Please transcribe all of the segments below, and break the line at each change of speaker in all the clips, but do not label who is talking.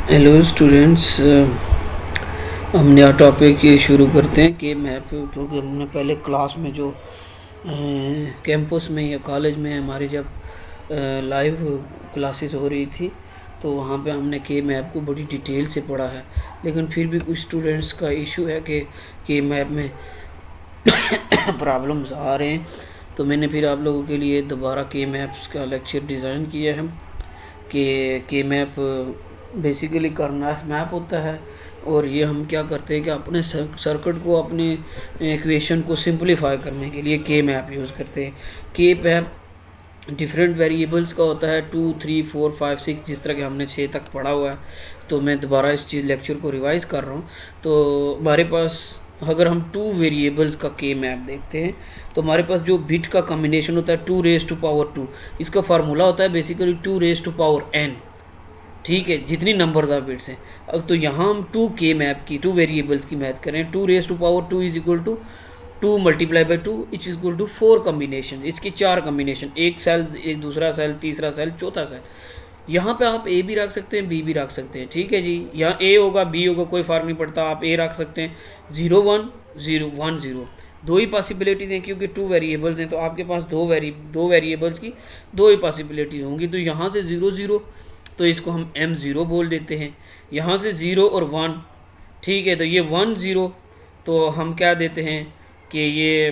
Hello students, हम नया topic ये शुरू करते हैं कि मैप, क्योंकि हमने पहले क्लास में जो कैंपस में या कॉलेज में हमारी जब लाइव क्लासेस हो रही थी तो वहाँ पे हमने के मैप को बड़ी डिटेल से पढ़ा है। लेकिन फिर भी कुछ स्टूडेंट्स का इशू है कि के मैप में प्रॉब्लम्स आ रहे हैं, तो मैंने फिर आप लोगों के लिए दोबारा के मैप्स का लेक्चर डिज़ाइन किया है। के मैप बेसिकली करना मैप होता है, और ये हम क्या करते हैं कि अपने सर्किट को, अपनी इक्वेशन को सिंपलीफाई करने के लिए के मैप यूज़ करते हैं। के मैप डिफरेंट वेरिएबल्स का होता है, 2, 3, 4, 5, 6, जिस तरह के हमने 6 तक पढ़ा हुआ है। तो मैं दोबारा इस चीज़ लेक्चर को रिवाइज़ कर रहा हूँ। तो हमारे पास अगर हम 2 वेरिएबल्स का के मैप देखते हैं तो हमारे पास जो बिट का कम्बिनेशन होता है 2⁻², इसका फार्मूला होता है बेसिकली 2⁻n। ठीक है, जितनी नंबर्स ऑफ बिट्स हैं। अब तो यहाँ हम 2 के मैप की, 2 वेरिएबल्स की मैथ करें, 2⁻² is equal to 2 multiply by 2 each is equal to 4 combination. इसके 4 कम्बिनेशन, एक सेल, एक दूसरा सेल, तीसरा सेल, चौथा सेल। यहाँ पे आप ए भी रख सकते हैं, बी भी रख सकते हैं। ठीक है जी, यहाँ ए होगा, बी होगा, कोई फर्क नहीं पड़ता, आप ए रख सकते हैं। 0 1 0 1 0, दो ही पॉसिबिलिटीज़ हैं, क्योंकि 2 वेरिएबल्स हैं तो आपके पास दो वेरिएबल्स की दो ही पॉसिबिलिटीज़ होंगी। तो यहाँ से 0 0, तो इसको हम m0 बोल देते हैं। यहाँ से 0 और 1, ठीक है, तो ये 1 0, तो हम क्या देते हैं कि ये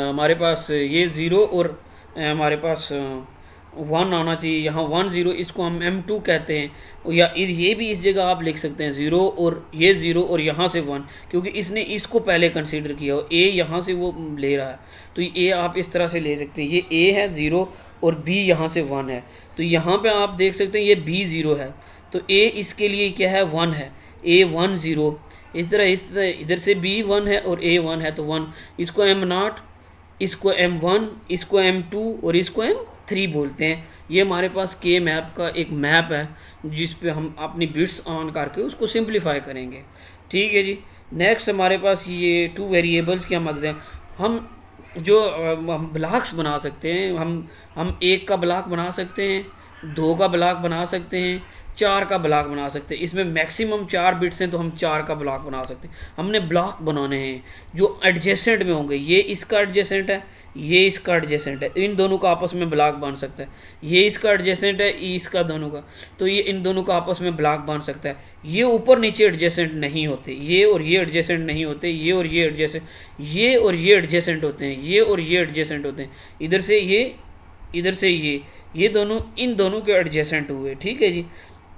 हमारे पास ये 0 और हमारे पास 1 आना चाहिए। यहाँ 1 0, इसको हम m2 कहते हैं। या ये भी इस जगह आप लिख सकते हैं 0 और ये 0 और यहाँ से 1, क्योंकि इसने इसको पहले कंसीडर किया हो, a यहाँ से वो ले रहा है, तो ये आप इस तरह से ले सकते हैं। ये a है 0 और b यहाँ से 1 है, तो यहाँ पे आप देख सकते हैं ये b 0 है, तो a इसके लिए क्या है 1 है, a 1 0। इस तरह इधर से b 1 है और a 1 है, तो 1, इसको m0, इसको m1, इसको m2 और इसको m3 बोलते हैं। ये हमारे पास के मैप का एक मैप है जिस पे हम अपनी बिट्स ऑन करके उसको सिंप्लीफाई करेंगे। ठीक है जी। नेक्स्ट हमारे पास ये 2 वेरिएबल्स के हम एग्जाम, हम जो हम ब्लॉक्स बना सकते हैं, हम 1 का ब्लॉक बना सकते हैं, 2 का ब्लॉक बना सकते हैं, 4 का ब्लॉक बना सकते हैं। इसमें मैक्सिमम 4 बिट्स हैं तो हम 4 का ब्लॉक बना सकते हैं। हमने ब्लॉक बनाने हैं जो एडजेसेंट में होंगे, ये इसका एडजेसेंट है, ये इसका एडजेसेंट है, इन दोनों का आपस में ब्लॉक बन सकता है। ये इसका एडजेसेंट है, ये इसका दोनों का, तो ये इन दोनों का आपस में ब्लॉक बन सकता है। ये ऊपर नीचे एडजेसेंट नहीं होते, ये और ये एडजेसेंट नहीं होते, ये और ये एडजेसेंट, ये और ये एडजेसेंट होते हैं, ये और ये एडजेसेंट होते हैं। इधर से ये, इधर से ये दोनों इन दोनों के एडजेसेंट हुए। ठीक है जी।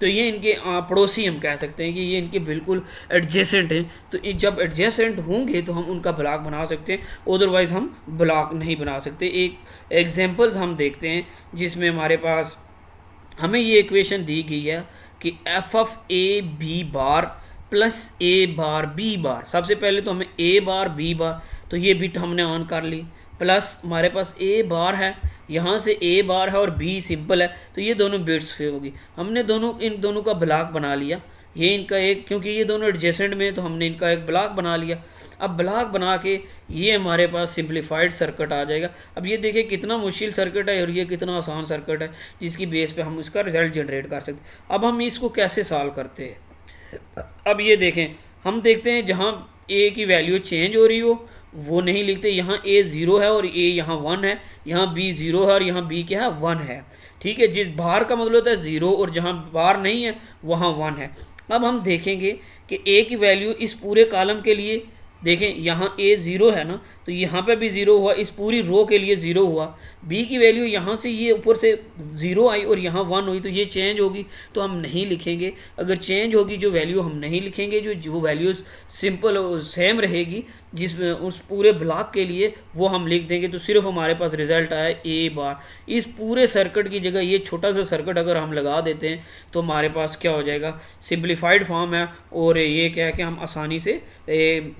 तो ये इनके पड़ोसी हम कह सकते हैं कि ये इनके बिल्कुल एडजेसेंट हैं। तो जब एडजेसेंट होंगे तो हम उनका ब्लॉक बना सकते हैं, अदरवाइज़ हम ब्लॉक नहीं बना सकते। एक एग्जांपल्स हम देखते हैं जिसमें हमारे पास हमें ये इक्वेशन दी गई है कि F of A B bar plus A bar B bar. सबसे पहले तो हमें ए बार बी बार, तो ये बिट हमने ऑन कर ली, प्लस हमारे पास ए बार है, यहाँ से ए बार है और बी सिंपल है, तो ये दोनों बिट्स पे होगी। हमने इन दोनों का ब्लॉक बना लिया, ये इनका एक, क्योंकि ये दोनों एडजेसेंट में, तो हमने इनका एक ब्लॉक बना लिया। अब ब्लॉक बना के ये हमारे पास सिंप्लीफाइड सर्किट आ जाएगा। अब ये देखिए कितना मुश्किल सर्किट है और ये कितना आसान सर्किट है जिसकी बेस पे हम इसका रिजल्ट जनरेट कर सकते हैं। अब हम इसको कैसे सॉल्व करते हैं, अब ये देखें, हम देखते हैं जहाँ ए की वैल्यू चेंज हो रही हो वो नहीं लिखते। यहाँ a 0 है और a यहाँ 1 है, यहाँ b 0 है और यहाँ b क्या है 1 है। ठीक है, जिस बाहर का मतलब होता है 0 और जहाँ बाहर नहीं है वहाँ 1 है। अब हम देखेंगे कि a की वैल्यू इस पूरे कॉलम के लिए, देखें यहाँ a 0 है ना, तो यहाँ पे भी 0 हुआ, इस पूरी रो के लिए 0 हुआ। b की वैल्यू यहाँ से ये ऊपर से 0 आई और यहाँ 1 हुई, तो ये चेंज होगी, तो हम नहीं लिखेंगे। अगर चेंज होगी जो वैल्यू हम नहीं लिखेंगे, जो वैल्यूज़ सिंपल और सेम रहेगी जिसमें उस पूरे ब्लॉक के लिए, वो हम लिख देंगे। तो सिर्फ हमारे पास रिजल्ट आया ए बार। इस पूरे सर्किट की जगह ये छोटा सा सर्किट अगर हम लगा देते हैं तो हमारे पास क्या हो जाएगा, सिंप्लीफाइड फॉर्म है। और ये क्या है कि हम आसानी से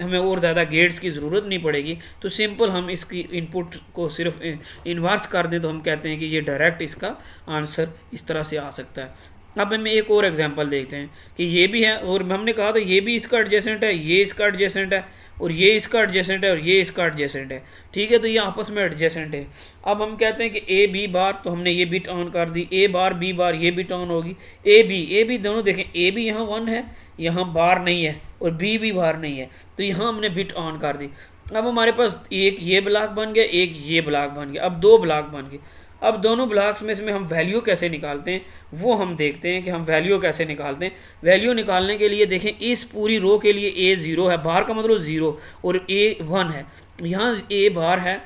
हमें और ज़्यादा गेट्स की ज़रूरत नहीं पड़ेगी। तो सिंपल हम इसकी इनपुट को सिर्फ इन्वर्स कर दें तो हम कहते हैं कि ये डायरेक्ट इसका आंसर इस तरह से आ सकता है। अब हमें एक और एग्जांपल देखते हैं कि ये भी है, और हमने कहा था ये भी इसका एडजेसेंट है, ये इसका एडजेसेंट है, और ये इसका एडजेसेंट है और ये इसका एडजेसेंट है, ठीक है, तो ये आपस में एडजेसेंट है। अब हम कहते हैं कि ए बी बार, तो हमने ये बिट ऑन कर दी, ए बार बी बार ये बिट ऑन होगी, ए बी दोनों देखें, ए भी यहाँ 1 है, यहाँ बार नहीं है, और बी भी बार नहीं है, तो यहाँ हमने बिट ऑन कर दी। अब हमारे पास एक ये ब्लॉक बन गया, एक ये ब्लॉक बन गया, अब 2 ब्लॉक बन गए। अब दोनों ब्लॉक्स में से हम वैल्यू कैसे निकालते हैं वो हम देखते हैं कि हम वैल्यू कैसे निकालते हैं। वैल्यू निकालने के लिए देखें, इस पूरी रो के लिए ए 0 है, बार का मतलब 0, और ए 1 है, यहाँ ए बार है,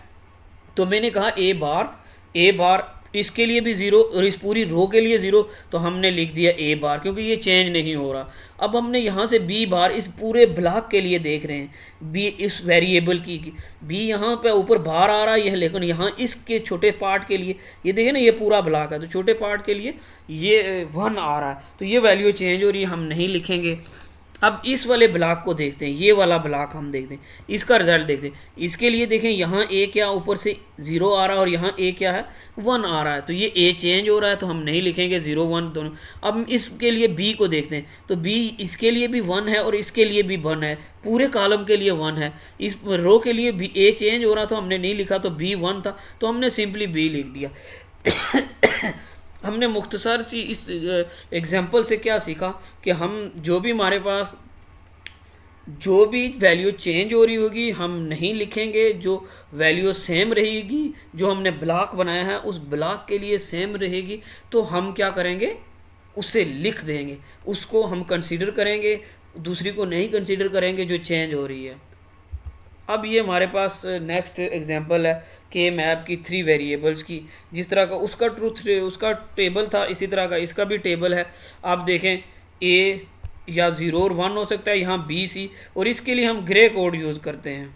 तो मैंने कहा ए बार इसके लिए भी 0 और इस पूरी रो के लिए 0, तो हमने लिख दिया ए बार, क्योंकि ये चेंज नहीं हो रहा। अब हमने यहाँ से बी बार इस पूरे ब्लॉक के लिए देख रहे हैं, बी इस वेरिएबल की बी यहाँ पे ऊपर बाहर आ रहा है, लेकिन यहाँ इसके छोटे पार्ट के लिए ये देखें ना, ये पूरा ब्लॉक है, तो छोटे पार्ट के लिए ये 1 आ रहा है, तो ये वैल्यू चेंज हो रही है, हम नहीं लिखेंगे। अब इस वाले ब्लॉक को देखते हैं, ये वाला ब्लॉक हम देखते हैं, इसका रिजल्ट देखते हैं। इसके लिए देखें, यहाँ ए क्या ऊपर से 0 आ रहा है और यहाँ ए क्या है 1 आ रहा है, तो ये ए चेंज हो रहा है, तो हम नहीं लिखेंगे 0 1 दोनों। अब इसके लिए बी को देखते हैं, तो बी इसके लिए भी 1 है और इसके लिए भी 1 है, पूरे कॉलम के लिए 1 है। इस रो के लिए भी ए चेंज हो रहा था, हमने नहीं लिखा, तो बी 1 था, तो हमने सिंपली बी लिख दिया। हमने मुख्तसर सी इस एग्जांपल से क्या सीखा कि हम जो भी हमारे पास जो भी वैल्यू चेंज हो रही होगी हम नहीं लिखेंगे, जो वैल्यू सेम रहेगी, जो हमने ब्लॉक बनाया है उस ब्लॉक के लिए सेम रहेगी, तो हम क्या करेंगे उसे लिख देंगे, उसको हम कंसीडर करेंगे, दूसरी को नहीं कंसीडर करेंगे जो चेंज हो रही है। अब ये हमारे पास नेक्स्ट एग्जांपल है कि मैप की 3 वेरिएबल्स की, जिस तरह का उसका टेबल था, इसी तरह का इसका भी टेबल है। आप देखें ए या 0 और 1 हो सकता है, यहाँ बी सी, और इसके लिए हम ग्रे कोड यूज़ करते हैं,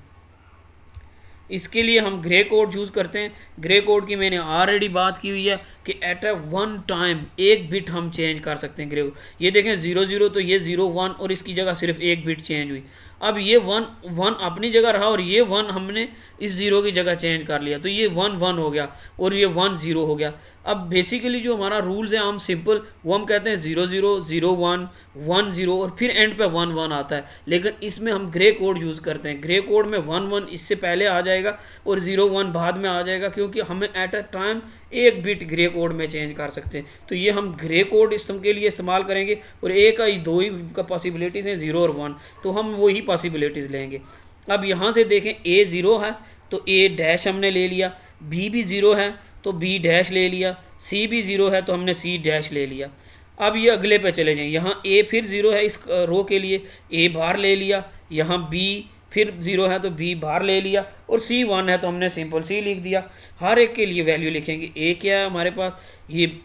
इसके लिए हम ग्रे कोड यूज़ करते हैं। ग्रे कोड की मैंने ऑलरेडी बात की हुई है कि एट ए 1 टाइम एक बिट हम चेंज कर सकते हैं ग्रे। ये देखें 0 0, तो ये 0 1 और इसकी जगह सिर्फ एक बिट चेंज हुई। अब ये 1 1 अपनी जगह रहा और ये 1 हमने इस 0 की जगह चेंज कर लिया, तो ये 1 1 हो गया और ये 1 0 हो गया। अब बेसिकली जो हमारा रूल्स है हम सिंपल वो हम कहते हैं 0 0 0 1 1 0 और फिर एंड पे 1 1 आता है, लेकिन इसमें हम ग्रे कोड यूज़ करते हैं। ग्रे कोड में 1 1 इससे पहले आ जाएगा और 0 1 बाद में आ जाएगा, क्योंकि हमें एट अ टाइम एक बिट ग्रे कोड में चेंज कर सकते हैं। तो ये हम ग्रे कोड के लिए इस्तेमाल करेंगे, और एक ही 2 ही का पॉसिबिलिटीज़ हैं 0 और 1, तो हम वही पॉसिबिलिटीज़ लेंगे। अब यहाँ से देखें ए 0 है तो ए डैश हमने ले लिया, बी भी 0 है तो बी डैश ले लिया, सी भी 0 है तो हमने सी डैश ले लिया। अब ये अगले पे चले जाएं, यहाँ ए फिर 0 है इस रो के लिए, ए बाहर ले लिया, यहाँ बी फिर 0 है तो बी बाहर ले लिया, और सी 1 है तो हमने सिंपल सी लिख दिया। हर एक के लिए वैल्यू लिखेंगे। ए क्या है हमारे पास, ये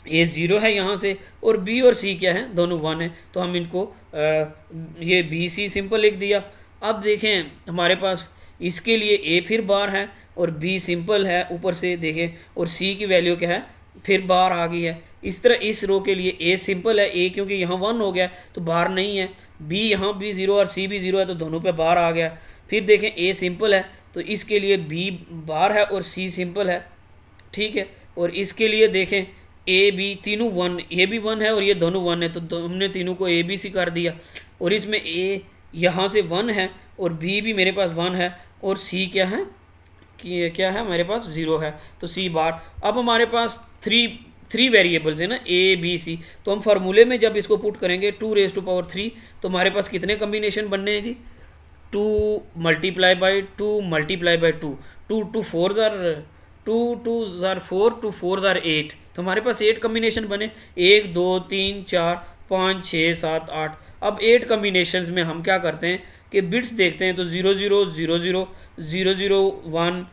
ए 0 है यहाँ से, और बी और सी क्या है, दोनों 1 है, तो हम इनको ये बी सी सिंपल लिख दिया। अब देखें हमारे पास इसके लिए ए फिर बार है और बी सिंपल है ऊपर से देखें, और सी की वैल्यू क्या है फिर बार आ गई है। इस तरह इस रो के लिए ए सिंपल है, ए क्योंकि यहाँ 1 हो गया तो बार नहीं है, बी यहाँ भी 0 और सी भी 0 है तो दोनों पे बार आ गया। फिर देखें ए सिंपल है तो इसके लिए बी बार है और सी सिंपल है, ठीक है। और इसके लिए देखें ए बी तीनों 1, ये भी 1 है और ये दोनों 1 है, तो हमने तीनों को ए बी सी कर दिया। और इसमें ए यहाँ से 1 है और बी भी मेरे पास 1 है, और सी क्या है कि क्या है हमारे पास 0 है, तो सी बार। अब हमारे पास 3 वेरिएबल्स है ना, ए बी सी, तो हम फार्मूले में जब इसको पुट करेंगे 2⁻3, तो हमारे पास कितने कम्बिनेशन बनने हैं जी, 2 मल्टीप्लाई बाई 2 मल्टीप्लाई बाई 2, 2 2 4 ज़ार 4, 2 4 ज़ार 8, तो हमारे पास 8 कम्बिनेशन बने, 1 2 3 4 5 6 7 8। अब 8 कम्बिनेशंस में हम क्या करते हैं कि बिट्स देखते हैं, तो 0 0 0 0 0 0 1,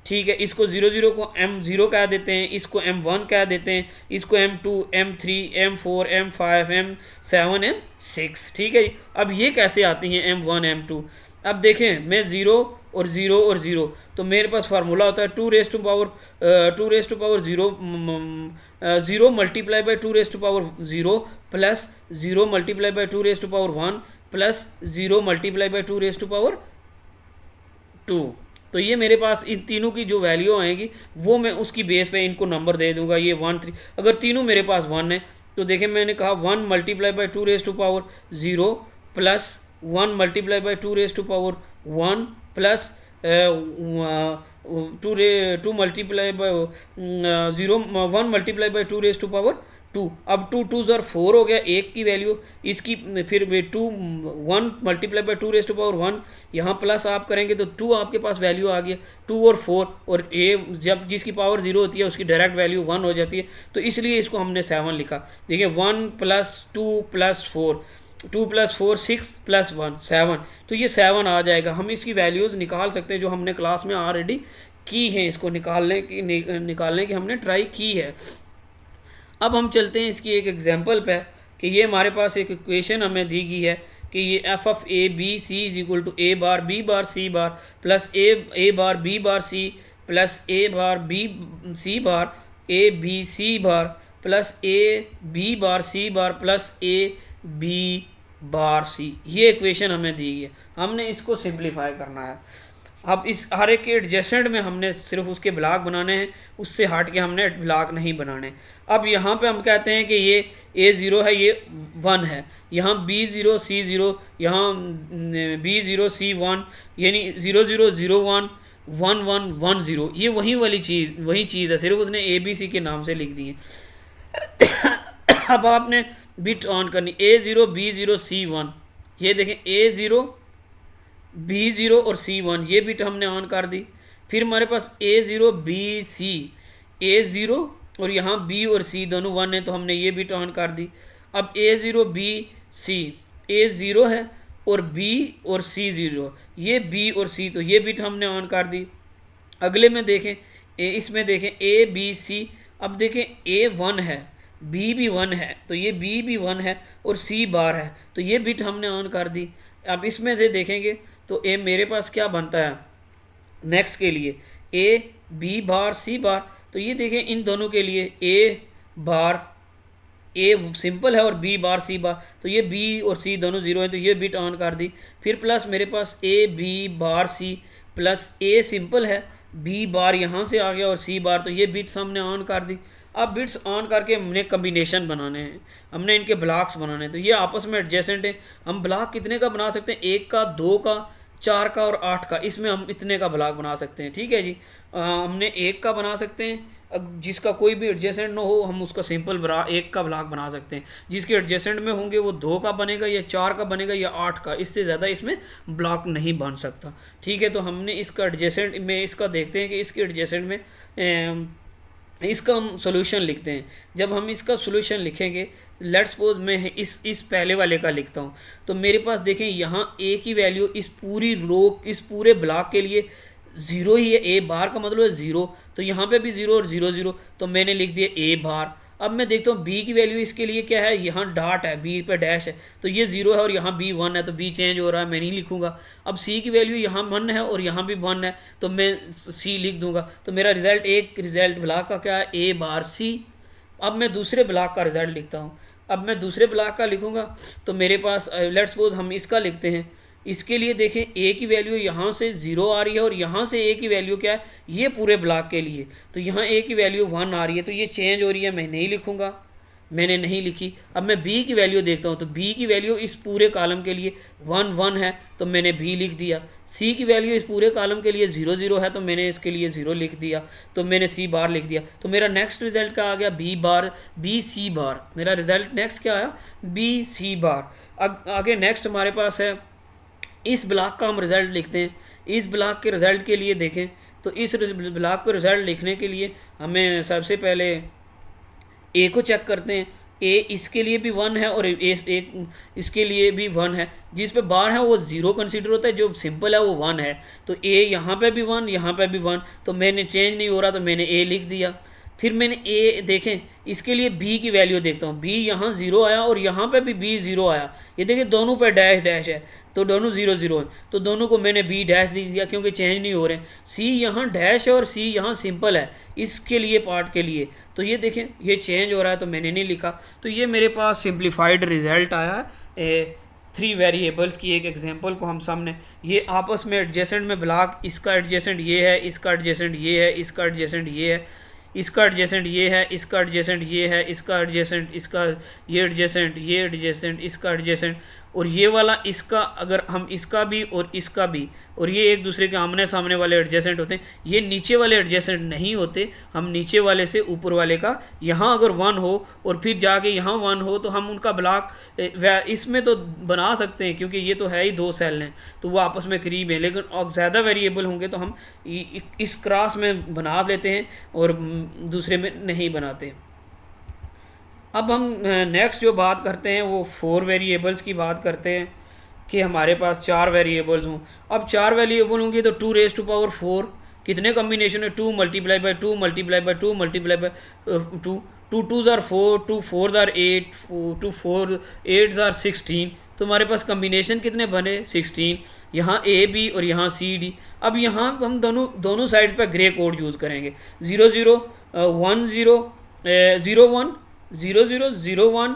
ठीक है, इसको 0 0 को M0 कह देते हैं, इसको M1 कह देते हैं, इसको M2 M3 M4 M5 M7 M6, ठीक है। अब ये कैसे आती हैं M1 M2। अब देखें मैं 0 और 0 और 0, तो मेरे पास फार्मूला होता है 2⁻0 0 multiply by 2⁻0 plus 0 multiply by 2⁻1 plus 0 multiply by 2⁻2। तो ये मेरे पास इन तीनों की जो वैल्यू आएगी वो मैं उसकी बेस पे इनको नंबर दे दूंगा, ये 1 3। अगर तीनों मेरे पास 1 है तो देखें मैंने कहा 1 multiply by 2⁻0 plus 1 multiply by 2 raise to power 1 plus 2 multiply by 0 1 multiply by 2 raise to power 2। अब 2 2 ज़र 4 हो गया, एक की वैल्यू इसकी, फिर 2 1 multiply by 2 raise to power 1, यहाँ प्लस आप करेंगे तो 2 आपके पास वैल्यू आ गया, 2 और 4, और ए जब जिसकी पावर 0 होती है उसकी डायरेक्ट वैल्यू 1 हो जाती है, तो इसलिए इसको हमने 7 लिखा। देखिए 1 प्लस 2 प्लस 4, 2 प्लस 4 6 प्लस 1 7, तो ये 7 आ जाएगा। हम इसकी वैल्यूज़ निकाल सकते हैं जो हमने क्लास में ऑलरेडी की हैं, इसको निकालने की हमने ट्राई की है। अब हम चलते हैं इसकी एक एग्जांपल पे कि ये हमारे पास एक इक्वेशन हमें दी गई है कि ये F of A B C is equal to A bar B bar C bar plus A bar B bar C plus A bar B C bar A B C bar plus A B bar C bar plus A B bar C. ये equation हमें दी गई है, हमने इसको simplify करना है। अब इस हर एक के एडजेसेंट में हमने सिर्फ उसके ब्लॉक बनाने हैं, उससे हट के हमने ब्लॉक नहीं बनाने। अब यहाँ पे हम कहते हैं कि ये A0 है, ये 1 है, यहाँ B0 C0, यहाँ B0 C1, यानी 0 0 0 1 1 1 1 0, ये वही चीज़ है, सिर्फ उसने ABC के नाम से लिख दी है। अब आपने बिट ऑन करनी A0 B0 C1, ये देखें A0 B0 और C1, ये बिट हमने ऑन कर दी। फिर हमारे पास A0 BC, A0 और यहाँ B और C दोनों 1 है, तो हमने ये बिट ऑन कर दी। अब A0 BC, A0 है और B और C 0, ये B और C, तो ये बिट हमने ऑन कर दी। अगले में देखें इसमें देखें ABC, अब देखें A 1 है, B भी 1 है, तो ये B भी 1 है और C बार है, तो ये बिट हमने ऑन कर दी। अब इसमें से देखेंगे तो ए मेरे पास क्या बनता है नेक्स्ट के लिए ए बी बार सी बार, तो ये देखें इन दोनों के लिए ए बार ए सिंपल है और बी बार सी बार, तो ये बी और सी दोनों 0 है, तो ये बिट ऑन कर दी। फिर प्लस मेरे पास A B bar C plus A simple है, बी बार यहाँ से आ गया और सी बार, तो ये बिट्स हमने ऑन कर दी। अब बिट्स ऑन करके हमने कम्बिनेशन बनाने हैं, हमने इनके ब्लॉक्स बनाने हैं, तो ये आपस में एडजेसेंट है। हम ब्लॉक कितने का बना सकते हैं, 1 का 2 का 4 का और 8 का, इसमें हम इतने का ब्लॉक बना सकते हैं। ठीक है जी, हमने 1 का बना सकते हैं, जिसका कोई भी एडजेसेंट ना हो हम उसका सिंपल 1 का ब्लॉक बना सकते हैं। जिसके एडजेसेंट में होंगे वो 2 का बनेगा या 4 का बनेगा या 8 का, इससे ज़्यादा इसमें ब्लॉक नहीं बन सकता। ठीक है, तो हमने इसका एडजेसेंट में इसका देखते हैं कि इसके एडजेसेंट में इसका हम सोल्यूशन लिखते हैं। जब हम इसका सोल्यूशन लिखेंगे, लेट्स सपोज मैं इस पहले वाले का लिखता हूँ, तो मेरे पास देखें यहाँ ए की वैल्यू इस पूरी रो इस पूरे ब्लॉक के लिए 0 ही है, ए बार का मतलब है 0, तो यहाँ पे भी 0 और 0 0, तो मैंने लिख दिया ए बार। अब मैं देखता हूँ बी की वैल्यू इसके लिए क्या है, यहाँ डॉट है, बी पे डैश है, तो ये 0 है और यहाँ बी 1 है, तो बी चेंज हो रहा है, मैं नहीं लिखूंगा। अब सी की वैल्यू यहाँ 1 है और यहाँ भी 1 है, तो मैं सी लिख दूंगा। तो मेरा रिजल्ट एक रिजल्ट ब्लॉक का क्या है, ए बार सी। अब मैं दूसरे ब्लॉक का रिजल्ट लिखता हूँ। अब मैं दूसरे ब्लॉक का लिखूंगा तो मेरे पास लेट्स सपोज हम इसका लिखते हैं। इसके लिए देखें ए की वैल्यू यहाँ से 0 आ रही है और यहाँ से ए की वैल्यू क्या है, ये पूरे ब्लॉक के लिए, तो यहाँ ए की वैल्यू 1 आ रही है, तो ये चेंज हो रही है, मैं नहीं लिखूंगा, मैंने नहीं लिखी। अब मैं बी की वैल्यू देखता हूँ, तो बी की वैल्यू इस पूरे कॉलम के लिए 1 1 है, तो मैंने बी लिख दिया। सी की वैल्यू इस पूरे कॉलम के लिए 0 0 है, तो मैंने इसके लिए 0 लिख दिया, तो मैंने सी बार लिख दिया। तो मेरा नेक्स्ट रिजल्ट क्या आ गया, बी बार बी सी बार। मेरा रिजल्ट नेक्स्ट क्या आया, बी सी बार। आगे नेक्स्ट हमारे पास है इस ब्लॉक का हम रिज़ल्ट लिखते हैं। इस ब्लॉक के रिज़ल्ट के लिए देखें तो इस ब्लॉक को रिज़ल्ट लिखने के लिए हमें सबसे पहले ए को चेक करते हैं। ए इसके लिए भी 1 है और इसके लिए भी 1 है, जिस पे बार है वो 0 कंसीडर होता है, जो सिंपल है वो 1 है। तो ए यहाँ पे भी 1 यहाँ पे भी 1, तो मैंने चेंज नहीं हो रहा, तो मैंने ए लिख दिया। फिर मैंने ए देखें इसके लिए बी की वैल्यू देखता हूँ, बी यहाँ 0 आया और यहाँ पे भी बी 0 आया, ये देखिए दोनों पे डैश डैश है, तो दोनों 0 0 है, तो दोनों को मैंने बी डैश दे दिया क्योंकि चेंज नहीं हो रहे। सी यहाँ डैश है और सी यहाँ सिंपल है इसके लिए पार्ट के लिए, तो ये देखें ये चेंज हो रहा है, तो मैंने नहीं लिखा। तो ये मेरे पास सिंप्लीफाइड रिजल्ट आया 3 वेरिएबल्स की एक एग्जांपल को हम सामने। ये आपस में एडजेसेंट में ब्लॉक, इसका एडजेसेंट ये है, इसका एडजेसेंट ये है, इसका एडजेसेंट ये है, इसका एडजेसेंट ये है, इसका एडजेसेंट ये है, इसका एडजेसेंट, इसका ये एडजेसेंट, ये एडजेसेंट, इसका एडजेसेंट, और ये वाला इसका, अगर हम इसका भी और इसका भी, और ये एक दूसरे के आमने सामने वाले एडजेसेंट होते हैं, ये नीचे वाले एडजेसेंट नहीं होते। हम नीचे वाले से ऊपर वाले का यहाँ अगर 1 हो और फिर जाके यहाँ 1 हो तो हम उनका ब्लॉक इसमें तो बना सकते हैं, क्योंकि ये तो है ही 2 सेल हैं तो वो आपस में करीब है। लेकिन और ज़्यादा वेरिएबल होंगे तो हम इस क्रॉस में बना लेते हैं और दूसरे में नहीं बनाते। अब हम नेक्स्ट जो बात करते हैं वो 4 वेरिएबल्स की बात करते हैं कि हमारे पास 4 वेरिएबल्स हों। अब 4 वेरिएबल होंगे तो 2 रेज़ टू पावर 4 कितने कम्बिनेशन है, 2 multiply by 2 multiply by 2 multiply by 2, 2 2s are 4, 2 4s are 8, 2 4 8s are 16। तो हमारे पास कम्बिनेशन कितने बने, 16। यहाँ ए बी और यहाँ सी डी। अब यहाँ हम दोनों साइड्स पर ग्रे कोड यूज़ करेंगे, 0 0 1 0 0 1 0 0 0 1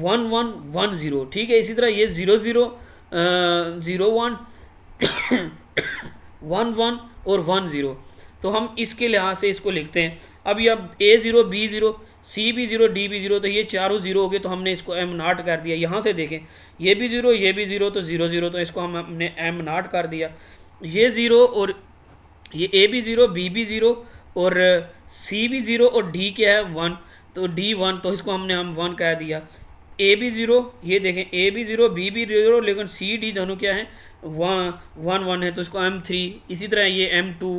1 1 1 0। ठीक है, इसी तरह ये 0 0 0 1 1 1 और 1 0। तो हम इसके लिहाज से इसको लिखते हैं। अब ये A 0 B 0 C B 0 D B 0, तो ये चारों 0 हो गए, तो हमने इसको एम नॉट कर दिया। यहाँ से देखें, ये भी 0 ये भी 0, तो 0 0, तो इसको हमने एम नॉट कर दिया। ये 0 और ये ए भी 0 बी भी 0 और सी भी 0 और डी क्या है 1, तो डी 1, तो इसको हमने हम 1 कह दिया। ए भी 0, ये देखें ए भी 0 बी भी 0, लेकिन सी डी दोनों क्या है 1 1 है, तो इसको M3। इसी तरह ये M2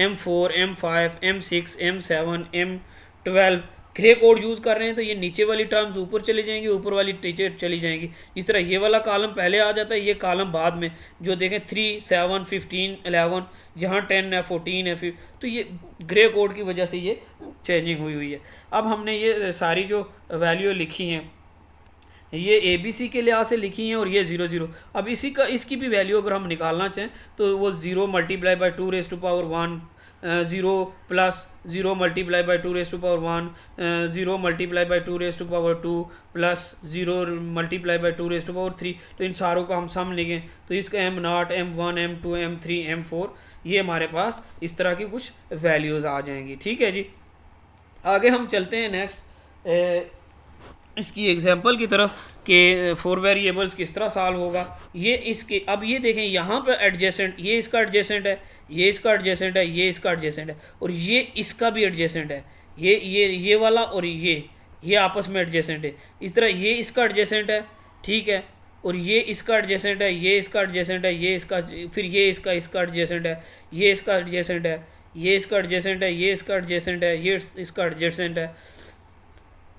M4 M5 M6 M7 M12 grey code use कर रहे हैं, तो ये नीचे वाली टर्म्स ऊपर चली जाएंगी, ऊपर वाली नीचे चली जाएंगी। इस तरह ये वाला कॉलम पहले आ जाता है, ये कॉलम बाद में। जो देखें 3 7 15 11, यहाँ 10 है 14 है, फिर तो ये ग्रे कोड की वजह से ये चेंजिंग हुई है। अब हमने ये सारी जो वैल्यू लिखी हैं ये ए बी सी के लिहाज से लिखी हैं और ये 0 0। अब इसकी भी वैल्यू अगर हम निकालना चाहें तो वो 0 multiply by 2 raise to power 1, 0 plus 0 multiply by 2 raise to power 1, 0 multiply by 2 raise to power 2 plus 0 multiply by 2 raise to power 3। तो इन सारों का हम सम लिखें तो इसका M0 M1 M2 M3 M4, ये हमारे पास इस तरह की कुछ वैल्यूज़ आ जाएंगी। ठीक है जी, आगे हम चलते हैं नेक्स्ट इसकी एग्जांपल की तरफ कि 4 वेरिएबल्स किस तरह सॉल्व होगा। ये इसके, अब ये देखें यहाँ पर एडजेसेंट, ये इसका एडजेसेंट है, ये इसका एडजेसेंट है, ये इसका एडजेसेंट है, और ये इसका भी एडजेसेंट है, ये वाला और ये आपस में एडजेसेंट है। इस तरह ये इसका एडजेसेंट है, ठीक है, और ये इसका एडजेसेंट है, ये इसका एडजेसेंट है, ये इसका, फिर ये इसका एडजेसेंट है, ये इसका एडजेसेंट है, ये इसका एडजेसेंट है, ये इसका एडजेसेंट है, ये इसका एडजेसेंट है,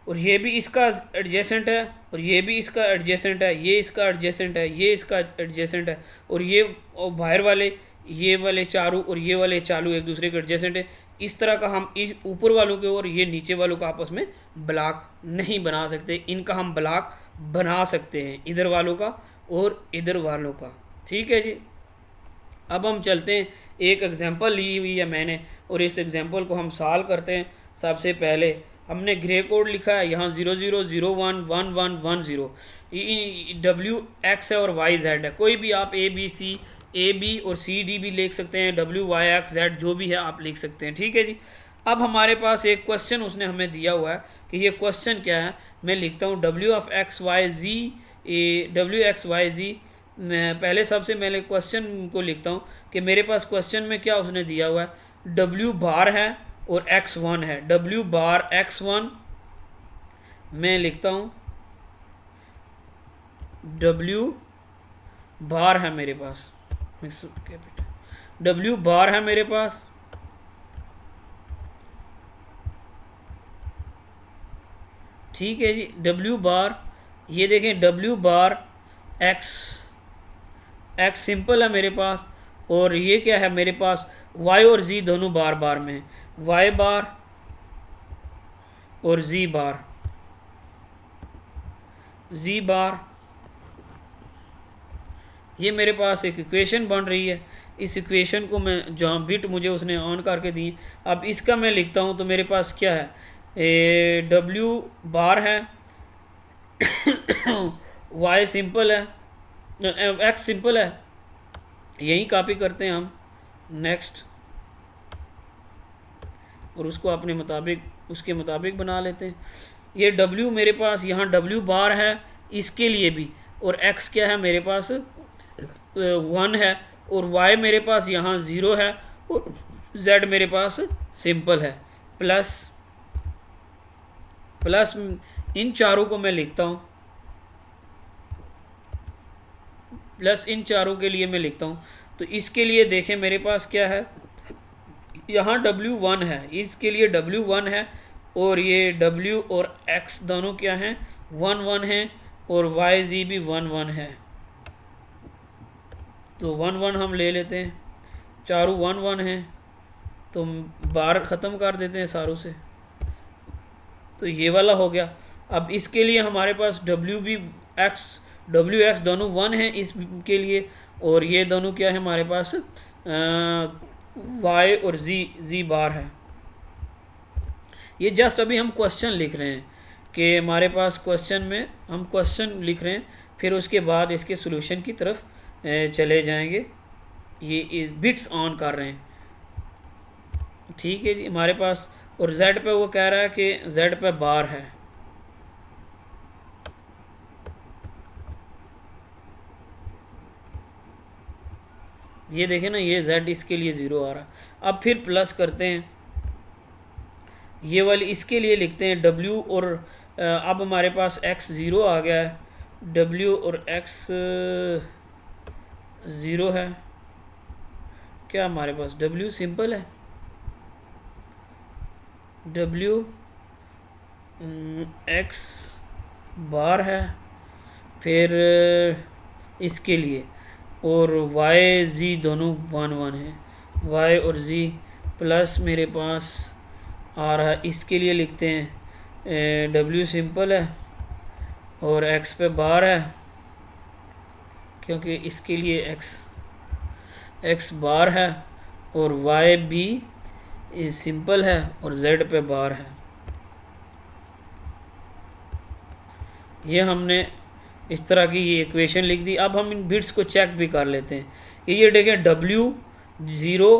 और ये भी इसका एडजेसेंट है, और ये भी इसका एडजेसेंट है, ये इसका एडजेसेंट है, ये इसका एडजेसेंट है, और ये बाहर वाले ये वाले चारों और ये वाले चालू एक दूसरे के एडजेसेंट है। इस तरह का हम इस ऊपर वालों के और ये नीचे वालों का आपस में ब्लॉक नहीं बना सकते, इनका हम ब्लॉक बना सकते हैं, इधर वालों का और इधर वालों का। ठीक है जी, अब हम चलते हैं, एक एग्जांपल ली हुई है मैंने और इस एग्जांपल को हम सॉल्व करते हैं। सबसे पहले हमने ग्रे कोड लिखा है, यहाँ 0 0 0 1 1 1 1 0, W X है और Y Z है। कोई भी आप A B और C D भी लिख सकते हैं, W Y X Z जो भी है आप लिख सकते हैं। ठीक है जी, अब हमारे पास एक क्वेश्चन उसने हमें दिया हुआ है कि ये क्वेश्चन क्या है। मैं लिखता हूँ W of X Y Z, W X Y Z। मैं पहले सबसे पहले क्वेश्चन को लिखता हूँ कि मेरे पास क्वेश्चन में क्या उसने दिया हुआ है, W बार है और x1 है, W बार x1। मैं लिखता हूँ W बार है मेरे पास, W बार है मेरे पास, ठीक है जी। W बार, ये देखें W बार x सिंपल है मेरे पास, और ये क्या है मेरे पास y और z दोनों बार बार में, y बार और z बार, z बार। ये मेरे पास एक इक्वेशन बन रही है। इस इक्वेशन को मैं जहाँ बिट मुझे उसने ऑन करके दी, अब इसका मैं लिखता हूँ तो मेरे पास क्या है, W बार है y सिंपल है, x सिंपल है, यही कॉपी करते हैं हम नेक्स्ट और उसको अपने मुताबिक उसके मुताबिक बना लेते हैं। ये W मेरे पास यहाँ W बार है, इसके लिए भी और x क्या है मेरे पास 1 है, और y मेरे पास यहाँ 0 है, और z मेरे पास सिंपल है। प्लस प्लस इन चारों को मैं लिखता हूँ, प्लस इन चारों के लिए मैं लिखता हूँ। तो इसके लिए देखें मेरे पास क्या है, यहाँ W1 है, इसके लिए W1 है, और ये W और X दोनों क्या हैं 1 1 हैं, और YZ भी 1 1 है। तो 1 1 हम ले लेते हैं, चारों 1 1 हैं, तो बार ख़त्म कर देते हैं सारों से। तो ये वाला हो गया। अब इसके लिए हमारे पास WX दोनों 1 हैं इसके लिए, और ये दोनों क्या है हमारे पास Y और Z बार है। ये जस्ट अभी हम क्वेश्चन लिख रहे हैं कि हमारे पास क्वेश्चन में हम क्वेश्चन लिख रहे हैं, फिर उसके बाद इसके सोल्यूशन की तरफ चले जाएंगे। ये बिट्स ऑन कर रहे हैं, ठीक है जी हमारे पास। और Z पे वो कह रहा है कि Z पे बार है, ये देखें ना, ये Z इसके लिए 0 आ रहा है। अब फिर प्लस करते हैं, ये वाली इसके लिए लिखते हैं W, और अब हमारे पास X 0 आ गया है, W और X 0 है। क्या हमारे पास W सिंपल है, W X बार है, फिर इसके लिए, और Y Z दोनों 1 1 है, Y और Z प्लस मेरे पास आ रहा है, इसके लिए लिखते हैं W सिंपल है और X पे बार है, क्योंकि इसके लिए X बार है, और Y भी सिंपल है और Z पे बार है। ये हमने इस तरह की ये इक्वेशन लिख दी। अब हम इन बिट्स को चेक भी कर लेते हैं कि ये देखें W 0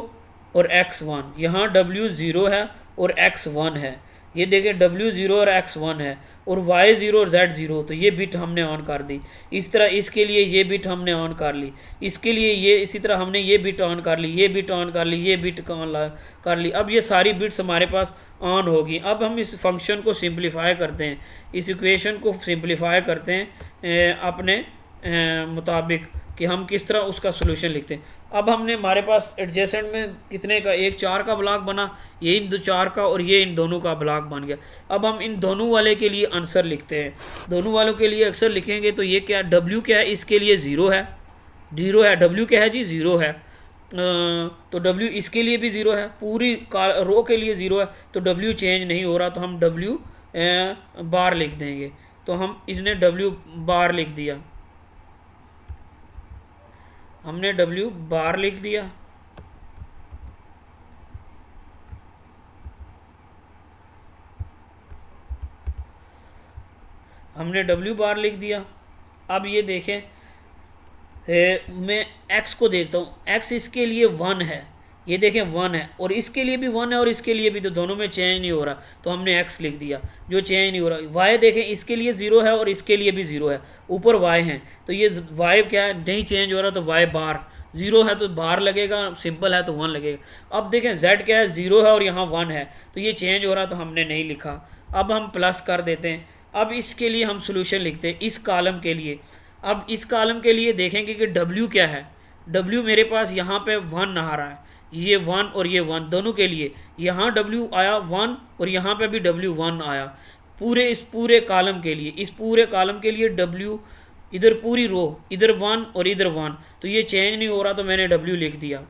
और X 1, यहाँ W 0 है और X 1 है। ये देखें W 0 और X 1 है, और Y 0 और Z 0, तो ये बिट हमने ऑन कर दी। इस तरह इसके लिए ये बिट हमने ऑन कर ली, इसके लिए ये इसी तरह हमने ये बिट ऑन कर ली, ये बिट ऑन कर ली, ये बिट ऑन कर ली। अब ये सारी बिट्स हमारे पास ऑन होगी। अब हम इस फंक्शन को सिंप्लीफाई करते हैं, इस इक्वेशन को सिंप्लीफाई करते हैं अपने मुताबिक कि हम किस तरह उसका सोल्यूशन लिखते हैं। अब हमने हमारे पास एडजेसेंट में कितने का, एक 4 का ब्लॉक बना, ये इन 4 का और ये इन दोनों का ब्लॉक बन गया। अब हम इन दोनों वाले के लिए आंसर लिखते हैं, दोनों वालों के लिए अक्सर लिखेंगे। तो ये क्या, W क्या है, इसके लिए 0 है, 0 है, W क्या है जी 0 है, तो W इसके लिए भी 0 है, पूरी रो के लिए 0 है, तो W चेंज नहीं हो रहा, तो हम W बार लिख देंगे। तो हम इसने W बार लिख दिया, हमने W बार लिख दिया। हमने W बार लिख दिया। अब ये देखें, मैं X को देखता हूँ, X इसके लिए 1 है, ये देखें 1 है, और इसके लिए भी 1 है और इसके लिए भी, तो दोनों में चेंज नहीं हो रहा, तो हमने X लिख दिया जो चेंज नहीं हो रहा। Y देखें, इसके लिए 0 है और इसके लिए भी 0 है, ऊपर Y है, तो ये Y क्या है, नहीं चेंज हो रहा, तो Y बार 0 है तो बार लगेगा, सिंपल है तो 1 लगेगा। अब देखें Z क्या है, 0 है और यहाँ 1 है, तो ये चेंज हो रहा, तो हमने नहीं लिखा। अब हम प्लस कर देते हैं। अब इसके लिए हम सोल्यूशन लिखते हैं इस कॉलम के लिए। अब इस कॉलम के लिए देखेंगे कि W क्या है, W मेरे पास यहाँ पे 1 आ रहा है, ये 1 और ये 1 दोनों के लिए, यहाँ W आया 1 और यहाँ पे भी W 1 आया, पूरे इस पूरे कॉलम के लिए, इस पूरे कॉलम के लिए W, इधर पूरी रो, इधर 1 और इधर 1, तो ये चेंज नहीं हो रहा, तो मैंने W लिख दिया।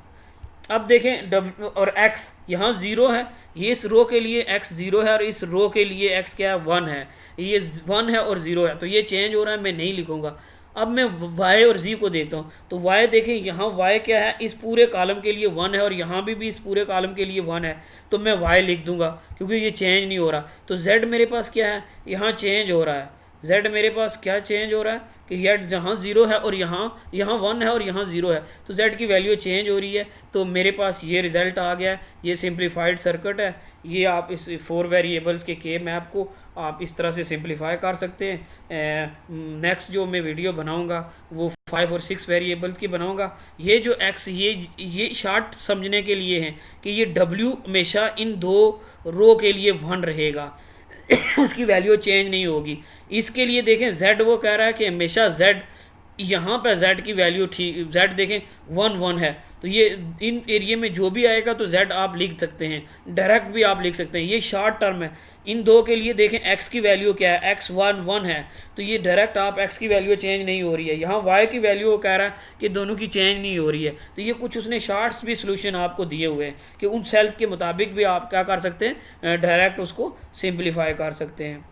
अब देखें W और X यहाँ 0 है, ये इस रो के लिए X 0 है और इस रो के लिए X क्या है 1 है, ये 1 है और 0 है, तो ये चेंज हो रहा है, मैं नहीं लिखूंगा। अब मैं Y और Z को देखता हूँ, तो Y देखें, यहाँ Y क्या है, इस पूरे कॉलम के लिए 1 है और यहाँ भी इस पूरे कॉलम के लिए 1 है, तो मैं Y लिख दूंगा क्योंकि ये चेंज नहीं हो रहा। तो Z मेरे पास क्या है, यहाँ चेंज हो रहा है, Z मेरे पास क्या चेंज हो रहा है कि Z जहाँ 0 है और यहाँ 1 है और यहाँ 0 है, तो Z की वैल्यू चेंज हो रही है। तो मेरे पास ये रिज़ल्ट आ गया है, ये सिंप्लीफाइड सर्किट है। ये आप इस 4 वेरिएबल्स के मैप को आप इस तरह से सिंप्लीफाई कर सकते हैं। नेक्स्ट जो मैं वीडियो बनाऊंगा वो 5 और 6 वेरिएबल की बनाऊंगा। ये जो एक्स ये शार्ट समझने के लिए है कि ये डब्ल्यू हमेशा इन दो रो के लिए 1 रहेगा उसकी वैल्यू चेंज नहीं होगी। इसके लिए देखें z वो कह रहा है कि हमेशा z यहाँ पे z की वैल्यू ठीक z देखें 1 है, तो ये इन एरिया में जो भी आएगा तो z आप लिख सकते हैं, डायरेक्ट भी आप लिख सकते हैं। ये शॉर्ट टर्म है। इन दो के लिए देखें x की वैल्यू क्या है, x 1 है, तो ये डायरेक्ट आप x की वैल्यू चेंज नहीं हो रही है। यहाँ y की वैल्यू वो कह रहा है कि दोनों की चेंज नहीं हो रही है, तो ये कुछ उसने शार्ट्स भी सोल्यूशन आपको दिए हुए हैं कि उन सेल्स के मुताबिक भी आप क्या कर सकते हैं, डायरेक्ट उसको सिंप्लीफाई कर सकते हैं।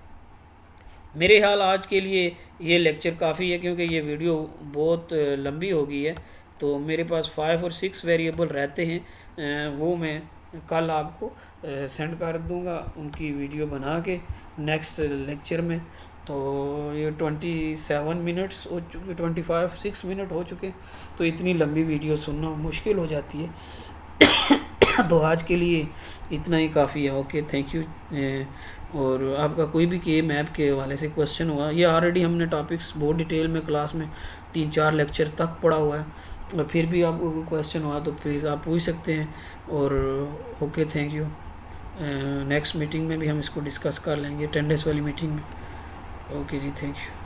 मेरे ख्याल आज के लिए ये लेक्चर काफ़ी है, क्योंकि ये वीडियो बहुत लंबी हो गई है। तो मेरे पास 5 और 6 वेरिएबल रहते हैं, वो मैं कल आपको सेंड कर दूंगा उनकी वीडियो बना के नेक्स्ट लेक्चर में। तो ये 27 मिनट्स हो चुके, 6 मिनट हो चुके, तो इतनी लंबी वीडियो सुनना मुश्किल हो जाती है। तो आज के लिए इतना ही काफ़ी है। Okay, thank you. और आपका कोई भी के मैप के हवाले से क्वेश्चन हुआ, ये ऑलरेडी हमने टॉपिक्स बहुत डिटेल में क्लास में 3-4 लेक्चर तक पढ़ा हुआ है, और फिर भी आपको कोई क्वेश्चन हुआ तो प्लीज़ आप पूछ सकते हैं। और okay, thank you. Next meeting में भी हम इसको डिस्कस कर लेंगे, 10 डेज़ वाली मीटिंग में। ओके जी, थैंक यू।